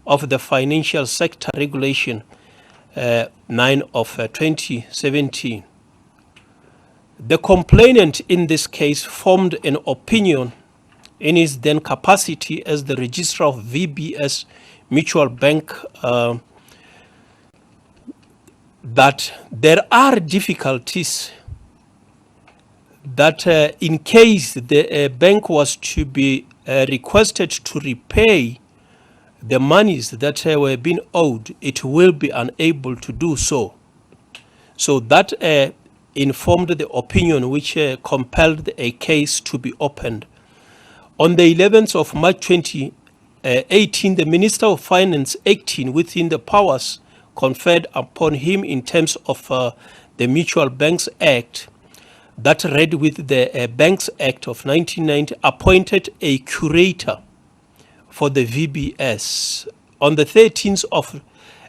of the Financial Sector Regulation 9 of 2017. The complainant in this case formed an opinion in his then capacity as the registrar of VBS Mutual Bank that there are difficulties that in case the bank was to be requested to repay the monies that were being owed, it will be unable to do so. So that informed the opinion which compelled a case to be opened. On the 11th of March 2018, the Minister of Finance, acting within the powers conferred upon him in terms of the Mutual Banks Act, that read with the Banks Act of 1990, appointed a curator for the VBS. On the 13th of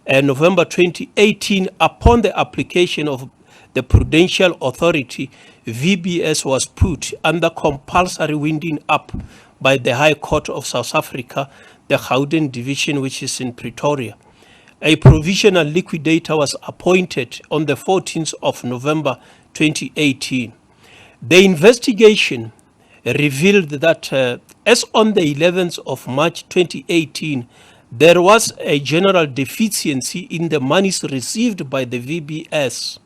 November 2018, upon the application of the Prudential Authority, VBS was put under compulsory winding up by the High Court of South Africa, the Gauteng Division, which is in Pretoria. A provisional liquidator was appointed on the 14th of November 2018. The investigation revealed that as on the 11th of March 2018, there was a general deficiency in the monies received by the VBS,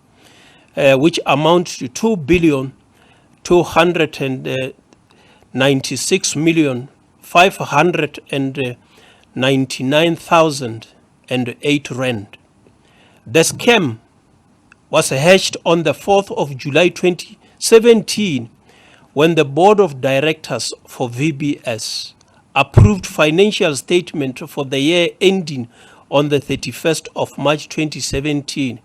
which amount to 2,296,599,008 rand. The scam was hatched on the 4th of July 2017 when the Board of Directors for VBS approved financial statement for the year ending on the 31st of March 2017,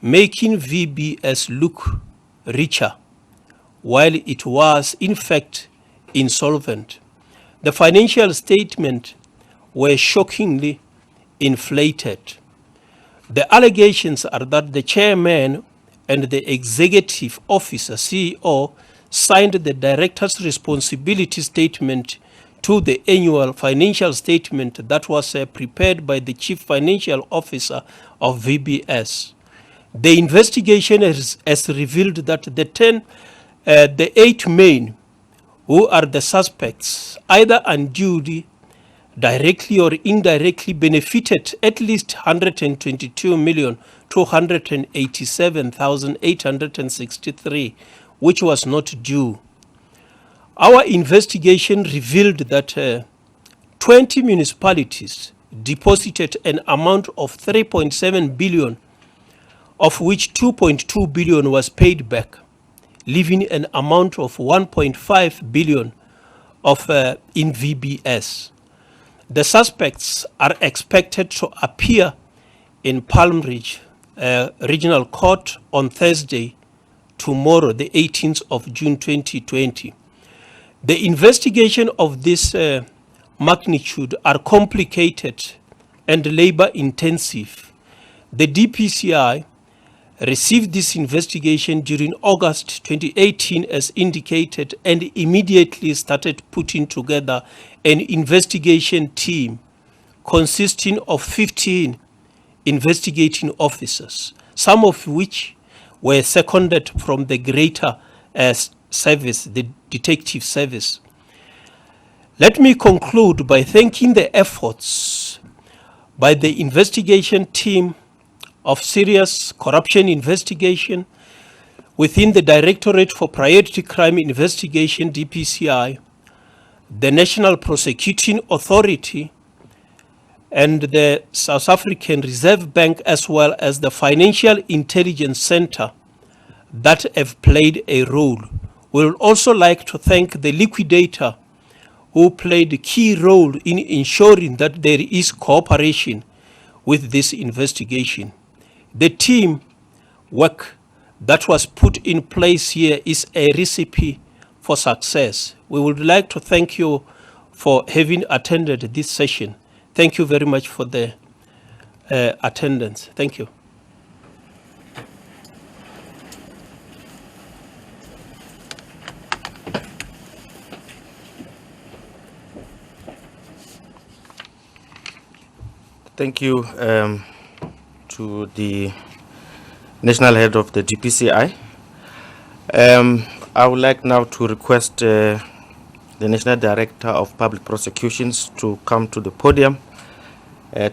making VBS look richer while it was in fact insolvent. The financial statements were shockingly inflated. The allegations are that the chairman and the executive officer, CEO, signed the director's responsibility statement to the annual financial statement that was prepared by the chief financial officer of VBS. The investigation has revealed that the 8 men who are the suspects either unduly, directly or indirectly benefited at least 122,287,863, which was not due. Our investigation revealed that 20 municipalities deposited an amount of 3.7 billion, of which 2.2 billion was paid back, leaving an amount of 1.5 billion of in VBS. The suspects are expected to appear in Palm Ridge Regional Court on Thursday, tomorrow, the 18th of June 2020. The investigation of this magnitude are complicated and labor intensive. The DPCI received this investigation during August 2018 as indicated and immediately started putting together an investigation team consisting of 15 investigating officers, some of which were seconded from the greater service, the detective service. Let me conclude by thanking the efforts by the investigation team of serious corruption investigation within the Directorate for Priority Crime Investigation, DPCI, the National Prosecuting Authority, and the South African Reserve Bank, as well as the Financial Intelligence Center that have played a role. We would also like to thank the liquidator who played a key role in ensuring that there is cooperation with this investigation. The team work that was put in place here is a recipe for success. We would like to thank you for having attended this session. Thank you very much for the attendance. Thank you. Thank you to the National Head of the DPCI. I would like now to request the National Director of Public Prosecutions to come to the podium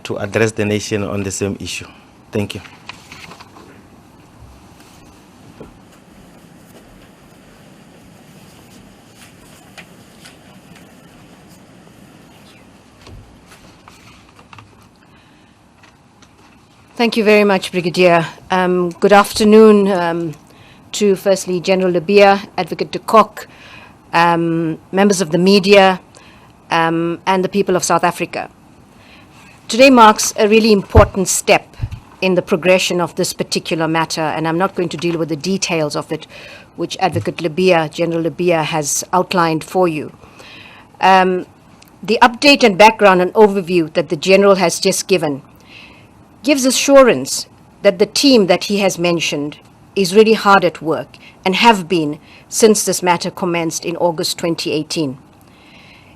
to address the nation on the same issue. Thank you. Thank you very much, Brigadier. Good afternoon to firstly General Lebeya, Advocate de Kock, members of the media, and the people of South Africa. Today marks a really important step in the progression of this particular matter, and I'm not going to deal with the details of it, which Advocate Lebeya, General Lebeya, has outlined for you. The update and background and overview that the General has just given gives assurance that the team that he has mentioned is really hard at work and have been since this matter commenced in August 2018.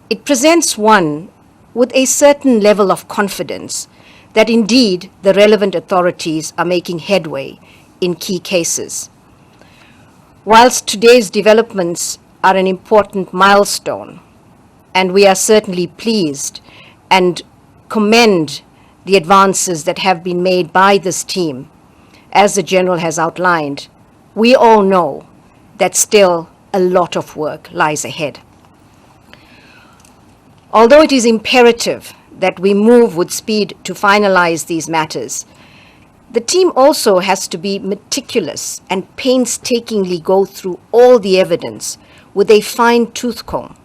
It presents one with a certain level of confidence that indeed the relevant authorities are making headway in key cases. Whilst today's developments are an important milestone, and we are certainly pleased and commend the advances that have been made by this team, as the General has outlined, we all know that still a lot of work lies ahead. Although it is imperative that we move with speed to finalize these matters, the team also has to be meticulous and painstakingly go through all the evidence with a fine-tooth comb.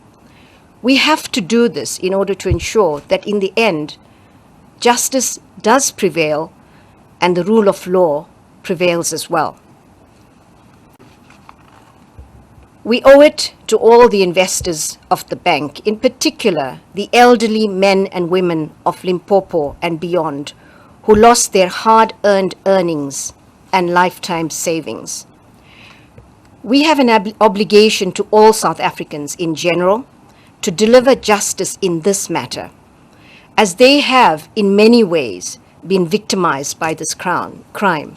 We have to do this in order to ensure that in the end, justice does prevail and the rule of law prevails as well. We owe it to all the investors of the bank, in particular the elderly men and women of Limpopo and beyond, who lost their hard-earned earnings and lifetime savings. We have an obligation to all South Africans in general to deliver justice in this matter, as they have in many ways been victimized by this crime.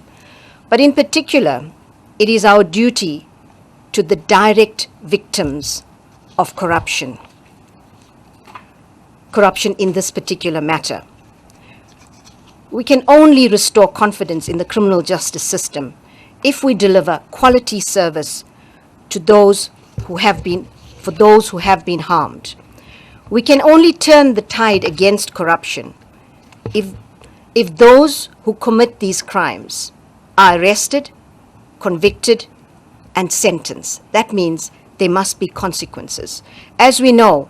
But in particular, it is our duty to the direct victims of corruption in this particular matter. We can only restore confidence in the criminal justice system if we deliver quality service to those who have been harmed. We can only turn the tide against corruption if those who commit these crimes are arrested, convicted, and sentenced. That means there must be consequences. As we know,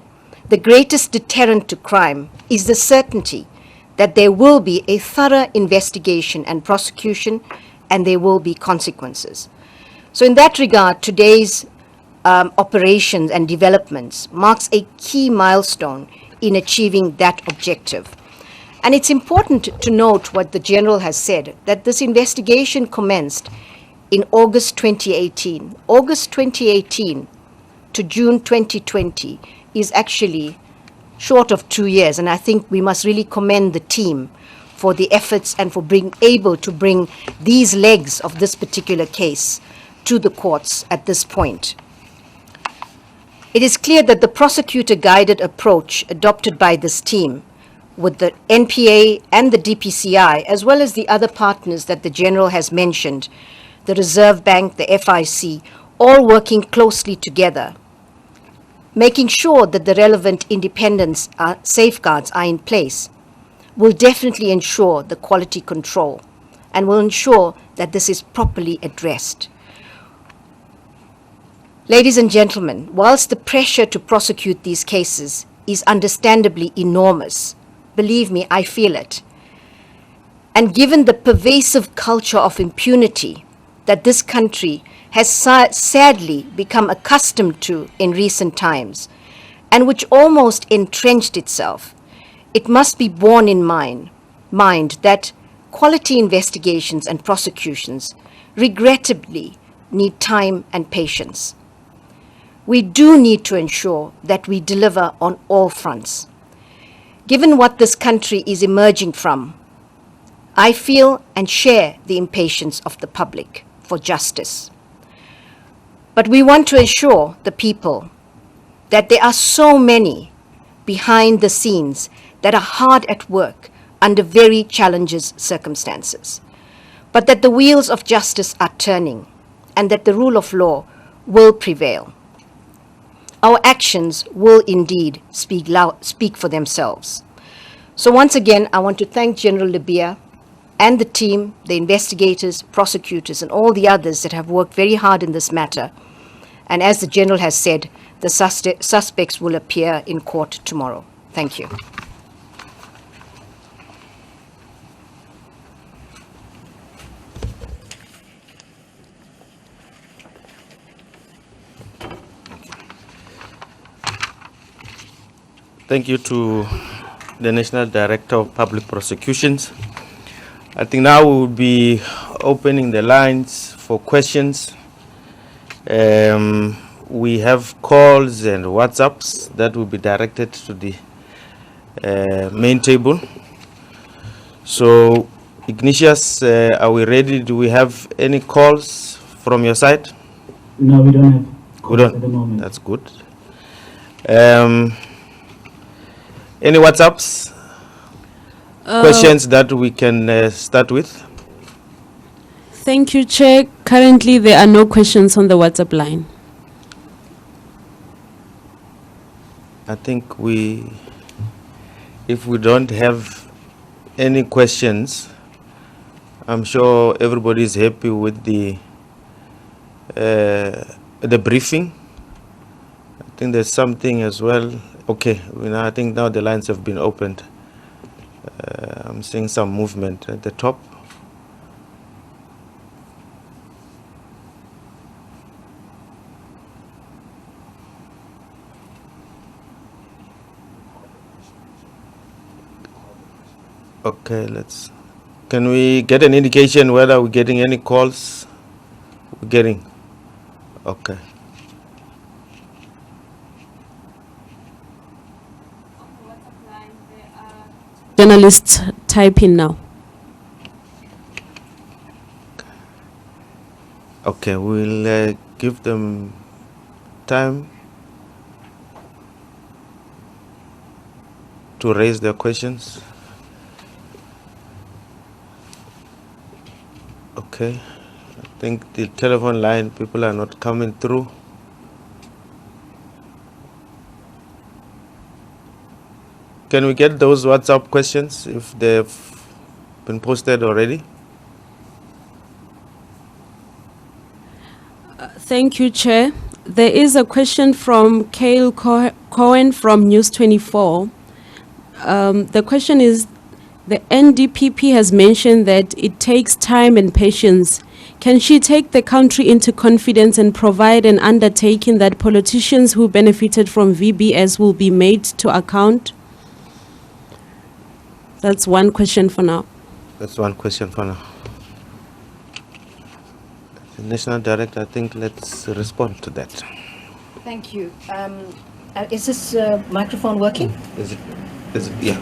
the greatest deterrent to crime is the certainty that there will be a thorough investigation and prosecution, and there will be consequences. So in that regard, today's operations and developments marks a key milestone in achieving that objective. And it's important to note what the General has said, that this investigation commenced in August 2018. August 2018 to June 2020 is actually short of 2 years, and I think we must really commend the team for the efforts and for being able to bring these legs of this particular case to the courts at this point. It is clear that the prosecutor-guided approach adopted by this team with the NPA and the DPCI, as well as the other partners that the General has mentioned, the Reserve Bank, the FIC, all working closely together, making sure that the relevant independence safeguards are in place, will definitely ensure the quality control and will ensure that this is properly addressed. Ladies and gentlemen, whilst the pressure to prosecute these cases is understandably enormous, believe me, I feel it. And given the pervasive culture of impunity that this country has sadly become accustomed to in recent times, and which almost entrenched itself, it must be borne in mind that quality investigations and prosecutions regrettably need time and patience. We do need to ensure that we deliver on all fronts. Given what this country is emerging from, I feel and share the impatience of the public for justice. But we want to assure the people that there are so many behind the scenes that are hard at work under very challenging circumstances, but that the wheels of justice are turning and that the rule of law will prevail. Our actions will indeed speak for themselves. So once again, I want to thank General Lebeya and the team, the investigators, prosecutors, and all the others that have worked very hard in this matter. And as the General has said, the suspects will appear in court tomorrow. Thank you. Thank you to the National Director of Public Prosecutions. I think now we will be opening the lines for questions. We have calls and WhatsApps that will be directed to the main table. So, Ignatius, are we ready? Do we have any calls from your side? No, we don't have calls We don't. at the moment. That's good. Any WhatsApps? Questions that we can start with? Thank you, Chair. Currently, there are no questions on the WhatsApp line. I think if we don't have any questions, I'm sure everybody is happy with the briefing. I think there's something as well. Okay, I think now the lines have been opened. I'm seeing some movement at the top. Okay, can we get an indication whether we're getting any calls? We're getting, okay. Journalists type in now. Okay, we'll give them time to raise their questions. Okay, I think the telephone line, people are not coming through. Can we get those WhatsApp questions if they've been posted already? Thank you, Chair. There is a question from Kale Cohen from News 24. The question is, the NDPP has mentioned that it takes time and patience. Can she take the country into confidence and provide an undertaking that politicians who benefited from VBS will be made to account? That's one question for now. That's one question for now. The National Director, I think let's respond to that. Thank you. Is this microphone working? Is it, yeah.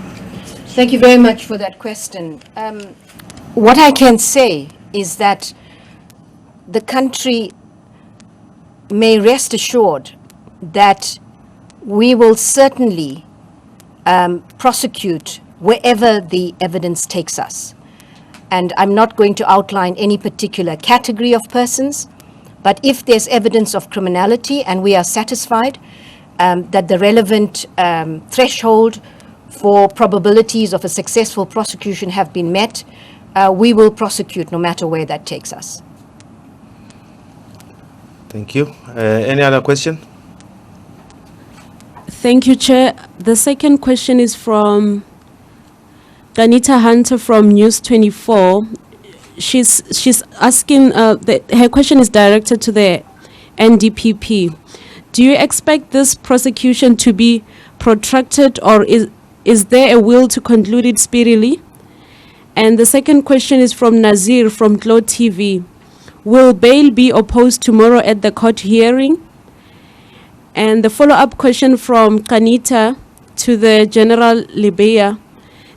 Thank you very much for that question. What I can say is that the country may rest assured that we will certainly prosecute wherever the evidence takes us. And I'm not going to outline any particular category of persons, but if there's evidence of criminality and we are satisfied that the relevant threshold for probabilities of a successful prosecution have been met, we will prosecute no matter where that takes us. Thank you. Any other question? Thank you, Chair. The second question is from Danita Hunter from News 24. She's asking, her question is directed to the NDPP. Do you expect this prosecution to be protracted, or is there a will to conclude it speedily? And the second question is from Nazir from Glow TV. Will bail be opposed tomorrow at the court hearing? And the follow-up question from Kanita to the General Lebeya.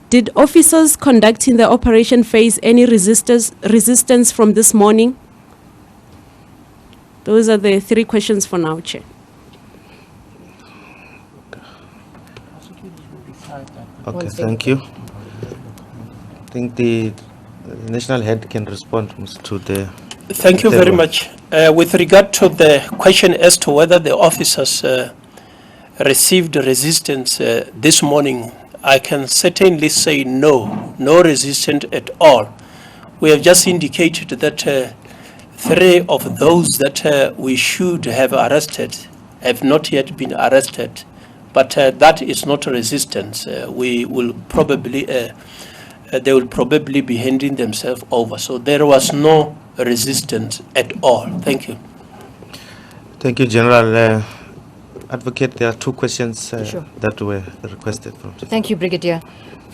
Did officers conducting the operation face any resistance from this morning? Those are the 3 questions for now, Chair. Okay, thank you. I think the national head can respond to the... Thank you third very one. much. With regard to the question as to whether the officers received resistance this morning, I can certainly say no resistance at all. We have just indicated that 3 of those that we should have arrested have not yet been arrested, but that is not resistance. We will probably, they will probably be handing themselves over. So there was no resistance at all. Thank you. Thank you, General. Advocate, there are 2 questions Sure. that were requested from... Thank you, Brigadier.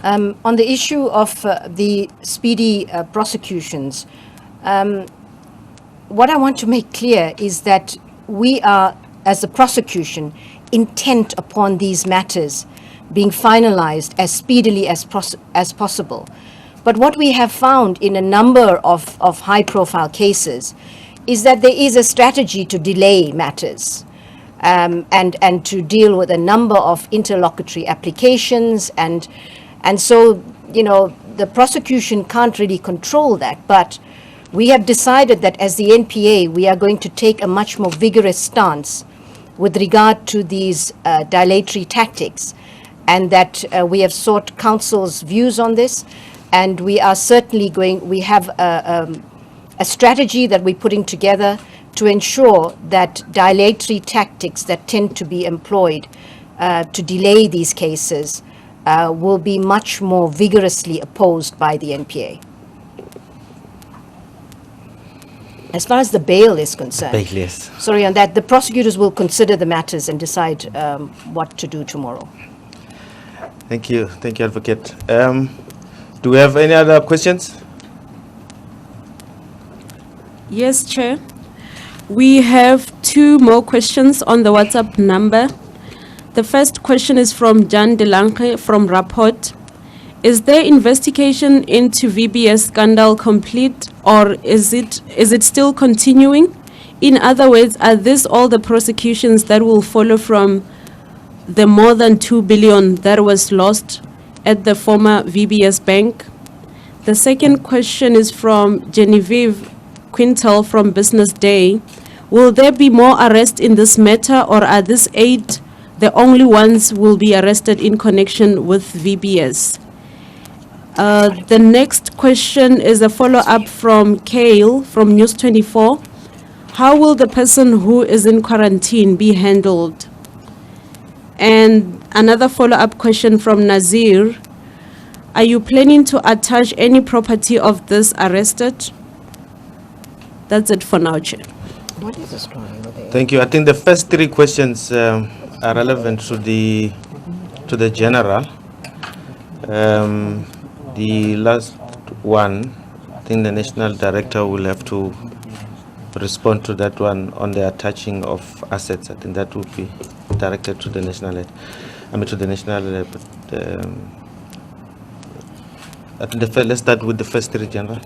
On the issue of the speedy prosecutions, what I want to make clear is that we are, as a prosecution, intent upon these matters being finalized as speedily as possible. But what we have found in a number of high-profile cases is that there is a strategy to delay matters and to deal with a number of interlocutory applications. And so, you know, the prosecution can't really control that. But we have decided that as the NPA, we are going to take a much more vigorous stance with regard to these dilatory tactics, and that we have sought counsel's views on this. And we are certainly we have a strategy that we're putting together to ensure that dilatory tactics that tend to be employed to delay these cases will be much more vigorously opposed by the NPA. As far as the bail is concerned, Bail, yes. sorry on that, the prosecutors will consider the matters and decide what to do tomorrow. Thank you, Advocate. Do we have any other questions? Yes, Chair. We have 2 more questions on the WhatsApp number. The first question is from Jan Delange from Rapport. Is their investigation into VBS scandal complete, or is it still continuing? In other words, are these all the prosecutions that will follow from the more than 2 billion that was lost at the former VBS bank? The second question is from Genevieve Quintal from Business Day. Will there be more arrests in this matter, or are these 8 the only ones will be arrested in connection with VBS? The next question is a follow-up from Kale from News 24. How will the person who is in quarantine be handled? And another follow-up question from Nazir. Are you planning to attach any property of this arrested? That's it for now, Chair. What is the story over there? Thank you. I think the first 3 questions are relevant to the general. The last one, I think the national director will have to respond to that one on the attaching of assets. I think that would be directed to the national head. To the national head. I think let's start with the first 3, General.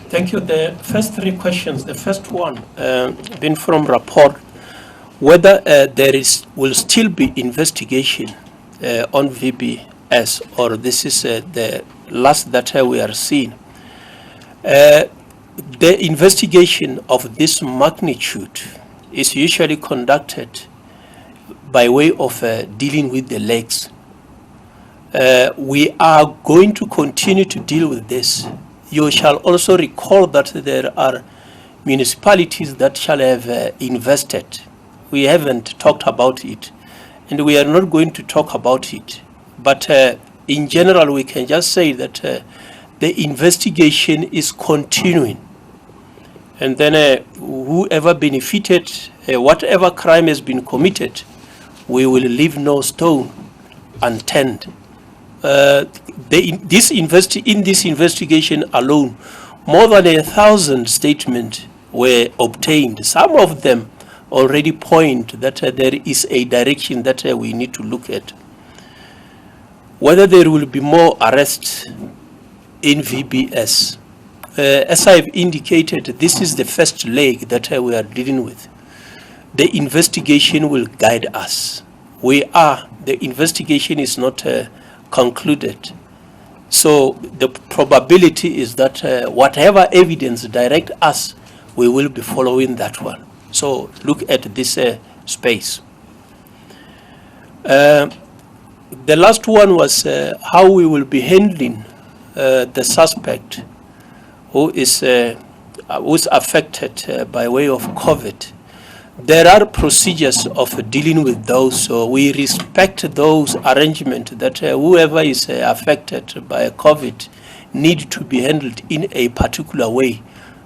Thank you. The first 3 questions, the first one been from Rapport, whether there will still be investigation on VBS, or this is the last that we are seeing. The investigation of this magnitude is usually conducted by way of dealing with the legs. We are going to continue to deal with this. You shall also recall that there are municipalities that shall have invested. We haven't talked about it, and we are not going to talk about it. But in general, we can just say that the investigation is continuing. And then whoever benefited, whatever crime has been committed, we will leave no stone unturned. In this investigation alone, more than 1,000 statements were obtained. Some of them already point that there is a direction that we need to look at. whether there will be more arrests in VBS. As I've indicated, this is the first leg that we are dealing with. The investigation will guide us. The investigation is not concluded. So the probability is that whatever evidence direct us, we will be following that one. So look at this space. The last one was how we will be handling the suspect who is affected by way of COVID. There are procedures of dealing with those, so we respect those arrangements that whoever is affected by COVID need to be handled in a particular way.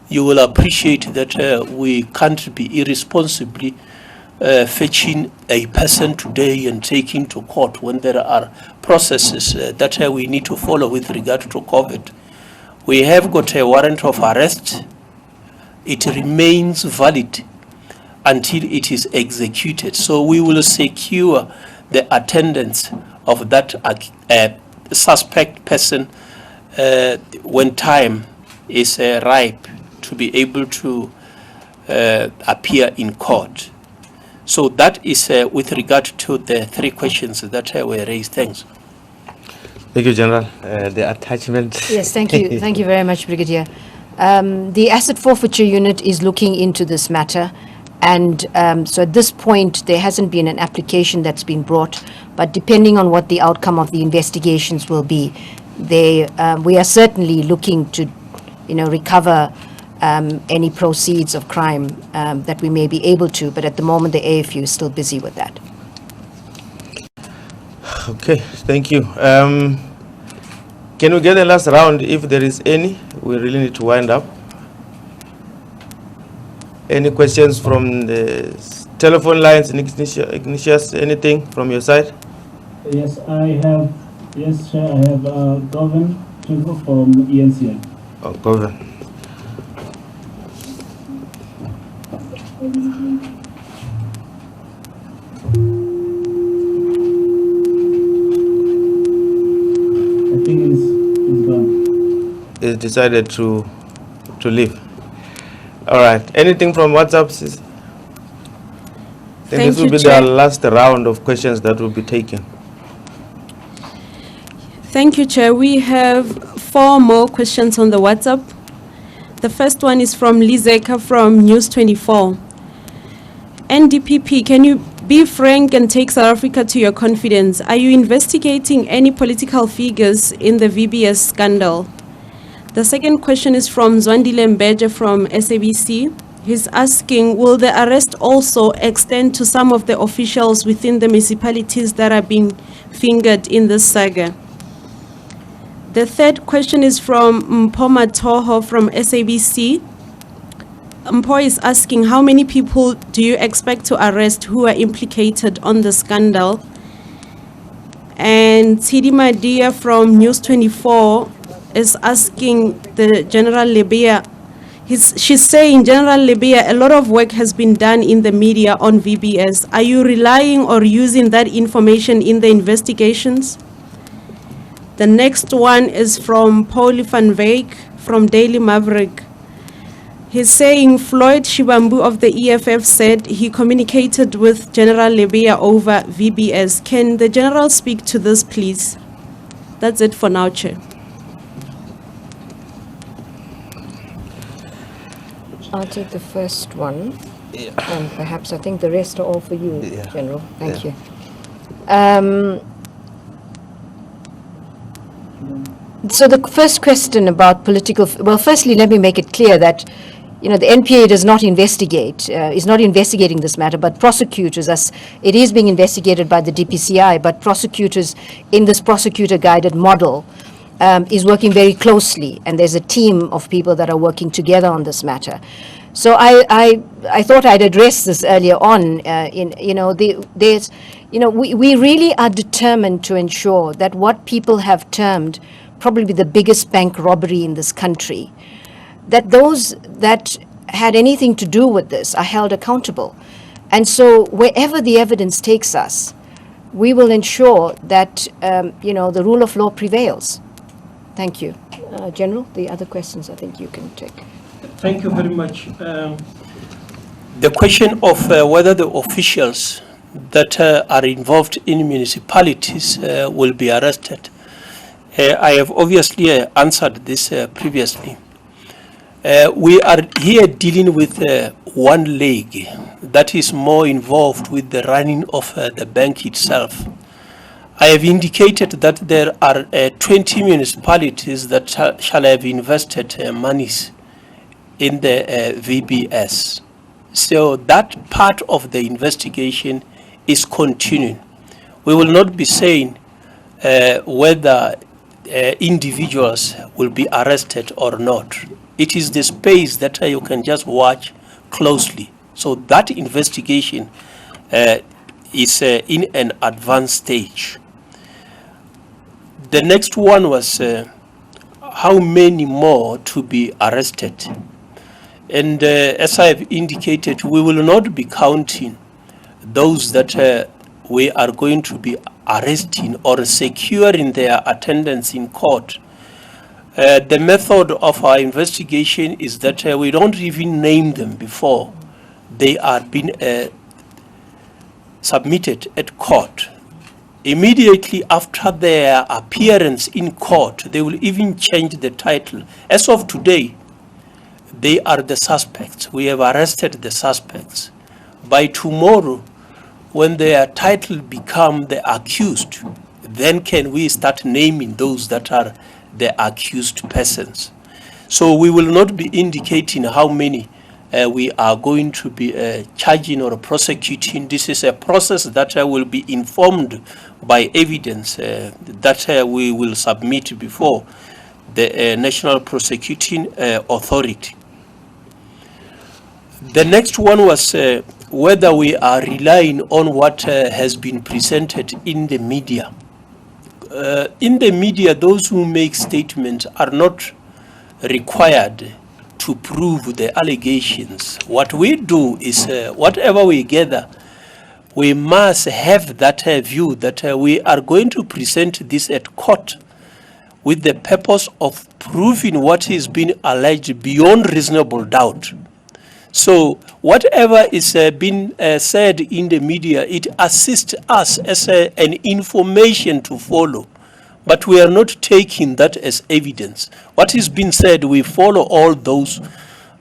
You will appreciate that we can't be irresponsibly fetching a person today and taking to court when there are processes that we need to follow with regard to COVID. We have got a warrant of arrest. It remains valid until it is executed. So we will secure the attendance of that suspect person when time is ripe to be able to appear in court. So that is with regard to the three questions that were raised. Thanks. Thank you, General. The attachment. Yes, thank you. Thank you very much, Brigadier. The Asset Forfeiture Unit is looking into this matter. And so at this point, there hasn't been an application that's been brought. But depending on what the outcome of the investigations will be, we are certainly looking to, recover any proceeds of crime that we may be able to. But at the moment, the AFU is still busy with that. Okay, thank you. Can we get the last round if there is any? We really need to wind up. Any questions from the telephone lines, Ignatius, anything from your side? Yes, I have. Yes, Chair, I have Govin from ENCI. Oh, Govin. I think it's gone. Is decided to leave. All right. Anything from WhatsApp? I think this will be the last round of questions that will be taken. Thank you, Chair. We have 4 more questions on the WhatsApp. The first one is from Lizeka from News 24. NDPP, can you be frank and take South Africa to your confidence? Are you investigating any political figures in the VBS scandal? The second question is from Zwandile Mbeje from SABC. He's asking, will the arrest also extend to some of the officials within the municipalities that are being fingered in this saga? The third question is from Mpoma Toho from SABC. Mpo is asking, how many people do you expect to arrest who are implicated on the scandal? And Tidima Dia from News 24 is asking the General Lebeya. She's saying, General Lebeya, a lot of work has been done in the media on VBS. Are you relying or using that information in the investigations? The next one is from Paul van Wyk from Daily Maverick. He's saying Floyd Shibambu of the EFF said he communicated with General Lebeya over VBS. Can the General speak to this, please? That's it for now, Chair. I'll take the first one, and perhaps I think the rest are all for you, General. Thank you. So the first question about political, well, firstly, let me make it clear that, the NPA does not investigate, is not investigating this matter, but prosecutors, it is being investigated by the DPCI, but prosecutors in this prosecutor-guided model is working very closely, and there's a team of people that are working together on this matter. So I thought I'd address this earlier on. We really are determined to ensure that what people have termed probably the biggest bank robbery in this country, that those that had anything to do with this are held accountable. And so wherever the evidence takes us, we will ensure that, the rule of law prevails. Thank you. General, the other questions I think you can take. Thank you very much. The question of whether the officials that are involved in municipalities will be arrested, I have obviously answered this previously. We are here dealing with one leg that is more involved with the running of the bank itself. I have indicated that there are 20 municipalities that shall have invested monies in the VBS. So that part of the investigation is continuing. We will not be saying whether individuals will be arrested or not. It is the space that you can just watch closely. So that investigation is in an advanced stage. The next one was how many more to be arrested. And as I have indicated, we will not be counting those that we are going to be arresting or securing their attendance in court. The method of our investigation is that we don't even name them before they are being submitted at court. Immediately after their appearance in court, they will even change the title. As of today, they are the suspects. We have arrested the suspects. By tomorrow, when their title become the accused, then can we start naming those that are the accused persons. So we will not be indicating how many we are going to be charging or prosecuting. This is a process that will be informed by evidence that we will submit before the National Prosecuting Authority. The next one was whether we are relying on what has been presented in the media. In the media, those who make statements are not required to prove the allegations. What we do is whatever we gather, we must have that view that we are going to present this at court with the purpose of proving what is being alleged beyond reasonable doubt. So whatever is being said in the media, it assists us as an information to follow. But we are not taking that as evidence. What is being said, we follow all those,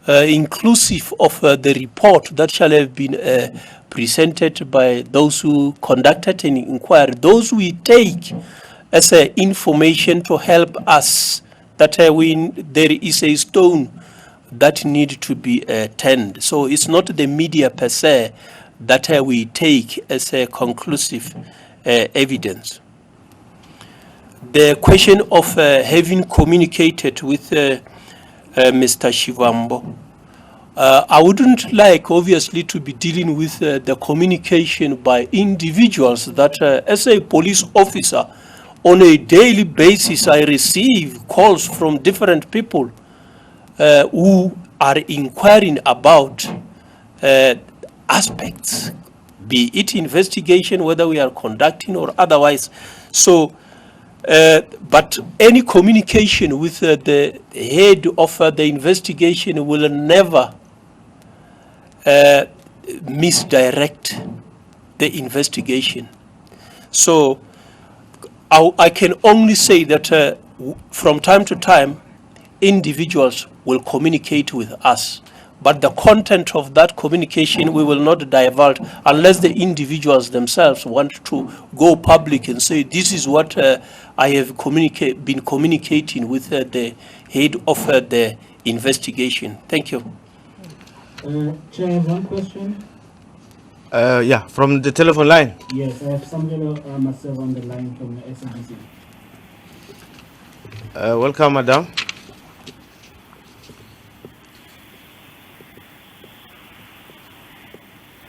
inclusive of the report that shall have been presented by those who conducted an inquiry. Those we take as information to help us that there is a stone that need to be turned. So it's not the media per se that we take as a conclusive evidence. The question of having communicated with Mr. Shivambo, I wouldn't like, obviously, to be dealing with the communication by individuals that, as a police officer, on a daily basis, I receive calls from different people who are inquiring about aspects, be it investigation, whether we are conducting or otherwise. So, but any communication with the head of the investigation will never misdirect the investigation. So I can only say that from time to time, individuals will communicate with us, but the content of that communication we will not divulge unless the individuals themselves want to go public and say, this is what I have been communicating with the head of the investigation. Thank you. Chair, I have one question. Yeah, from the telephone line. Yes, I have Shamila myself on the line from the SABC. Welcome, madam.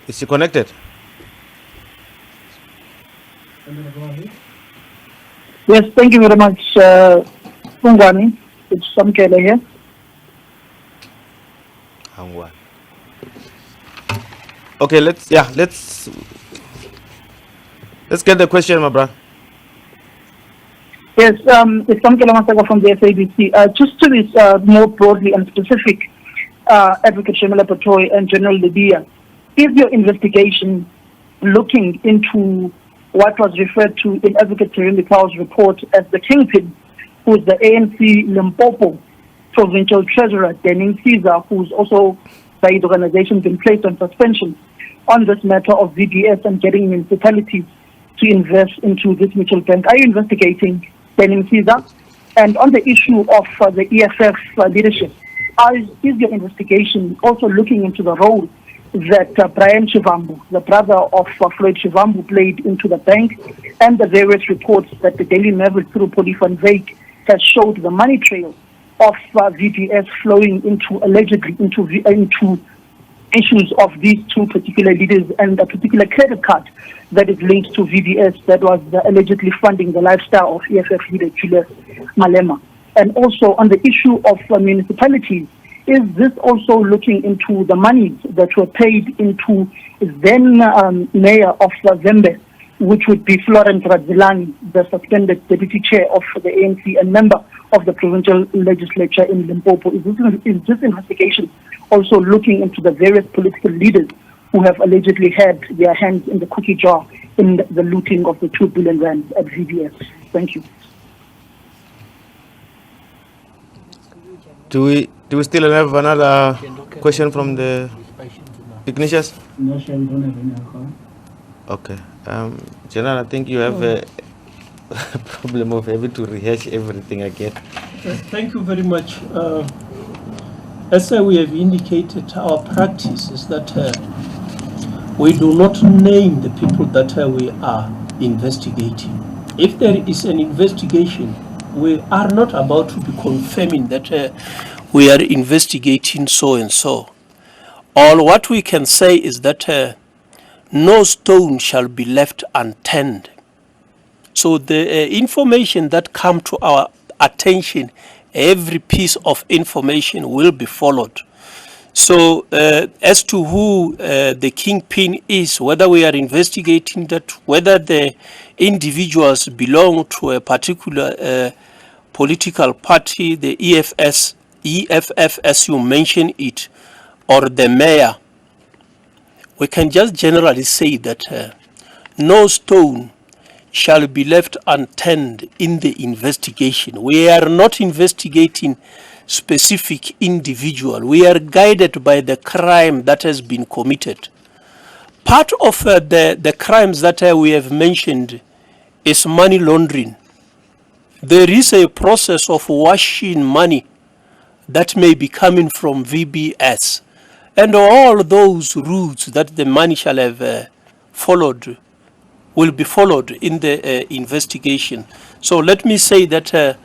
Is she connected? Yes, thank you very much, Pungwani. It's Samkele here. Hangwan. Okay, let's Let's get the question, my brother. Yes, it's Samkela Masaka from the SABC. Just to this more broadly and specific, Advocate Shamila Batohi and General Lebeya, is your investigation looking into what was referred to in Advocate Teremi Powell's report as the kingpin, who is the ANC Limpopo provincial treasurer, Denning Caesar, who's also by the organization been placed on suspension on this matter of VBS and getting municipalities to invest into this mutual bank? Are you investigating Denning Caesar? And on the issue of the EFF leadership, is your investigation also looking into the role that Brian Chivambu, the brother of Floyd Chivambu, played into the bank, and the various reports that the Daily Maverick through Polly van Wyk has showed the money trail of VBS flowing into allegedly into issues of these two particular leaders and a particular credit card that is linked to VBS that was allegedly funding the lifestyle of EFF leader Julius Malema. And also on the issue of municipalities, is this also looking into the monies that were paid into then mayor of Zembe, which would be Florence Radzilani, the suspended deputy chair of the ANC and member of the provincial legislature in Limpopo? Is this investigation also looking into the various political leaders who have allegedly had their hands in the cookie jar in the looting of the 2 billion rand at VBS? Thank you. Do we still have another question from the Ignatius? No, sure, we don't have any alcohol. Okay. General, I think you have a problem of having to rehash everything again. Thank you very much. As we have indicated, our practice is that we do not name the people that we are investigating. If there is an investigation, we are not about to be confirming that we are investigating so and so. All what we can say is that no stone shall be left unturned. So the information that come to our attention, every piece of information will be followed. So as to who the kingpin is, whether we are investigating that, whether the individuals belong to a particular political party, the EFF as you mentioned it, or the mayor, we can just generally say that no stone shall be left unturned in the investigation. We are not investigating specific individual. We are guided by the crime that has been committed. Part of the crimes that we have mentioned is money laundering. There is a process of washing money that may be coming from VBS, and all those routes that the money shall have followed will be followed in the investigation. So let me say that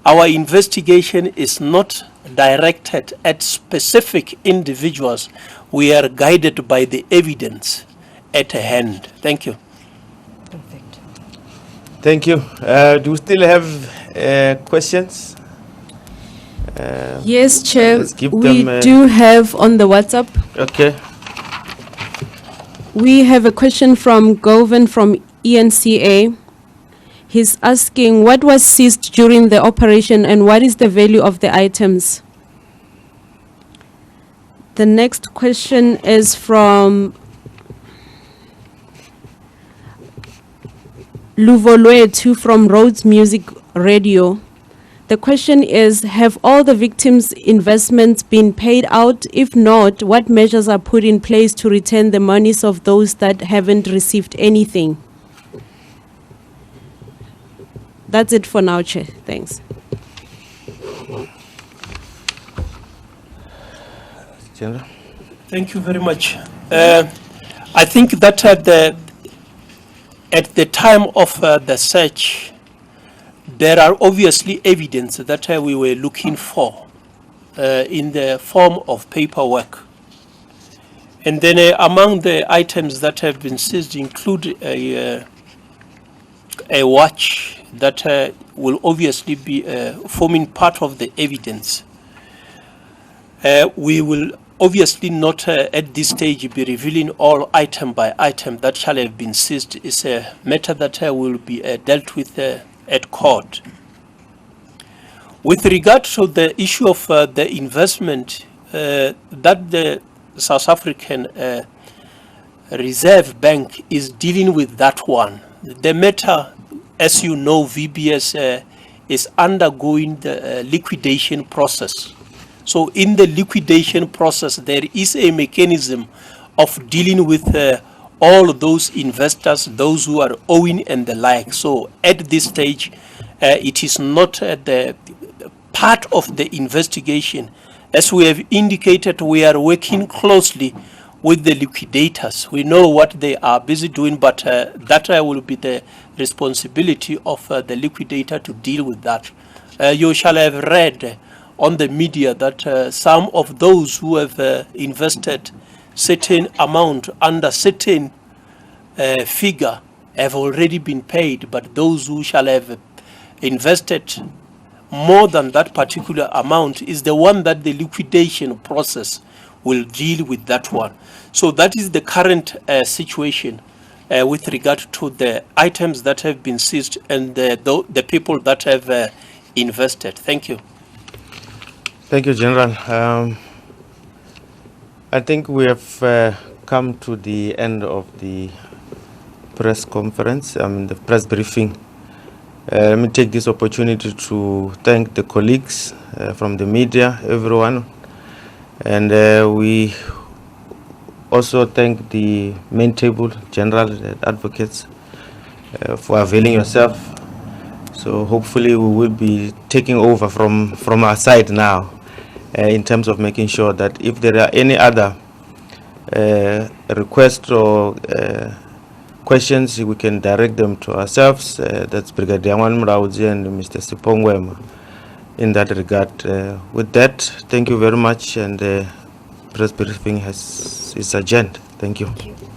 our investigation is not directed at specific individuals. We are guided by the evidence at hand. Thank you. Perfect. Thank you. Do we still have questions? Yes, Chair. Let's give We them, do have on the WhatsApp. Okay. We have a question from Govan from ENCA. He's asking what was seized during the operation and what is the value of the items. The next question is from Luvolwetu from Rhodes Music Radio. The question is, have all the victims' investments been paid out? If not, what measures are put in place to return the monies of those that haven't received anything? That's it for now, Chair. Thanks. General? Thank you very much. I think that at the time of the search, there are obviously evidence that we were looking for in the form of paperwork. And then among the items that have been seized include a watch that will obviously be forming part of the evidence. We will obviously not at this stage be revealing all item by item that shall have been seized. Is a matter that will be dealt with at court. With regard to the issue of the investment that the South African Reserve Bank is dealing with that one. The matter, as you know, VBS is undergoing the liquidation process. So in the liquidation process, there is a mechanism of dealing with all those investors, those who are owing and the like. So at this stage, it is not the part of the investigation. As we have indicated, we are working closely with the liquidators. We know what they are busy doing, but that will be the responsibility of the liquidator to deal with that. You shall have read on the media that some of those who have invested certain amount under certain figure have already been paid, but those who shall have invested more than that particular amount is the one that the liquidation process will deal with that one. So that is the current situation with regard to the items that have been seized and the people that have invested. Thank you. Thank you, General. I think we have come to the end of the press conference, the press briefing. Let me take this opportunity to thank the colleagues from the media, everyone. And we also thank the main table, general advocates, for availing yourself. So hopefully we will be taking over from our side now in terms of making sure that if there are any other requests or questions, we can direct them to ourselves. That's Brigadier Mraudzi and Mr. Sipongwema. In that regard, with that, thank you very much, and press briefing is adjourned. Thank you. Thank you.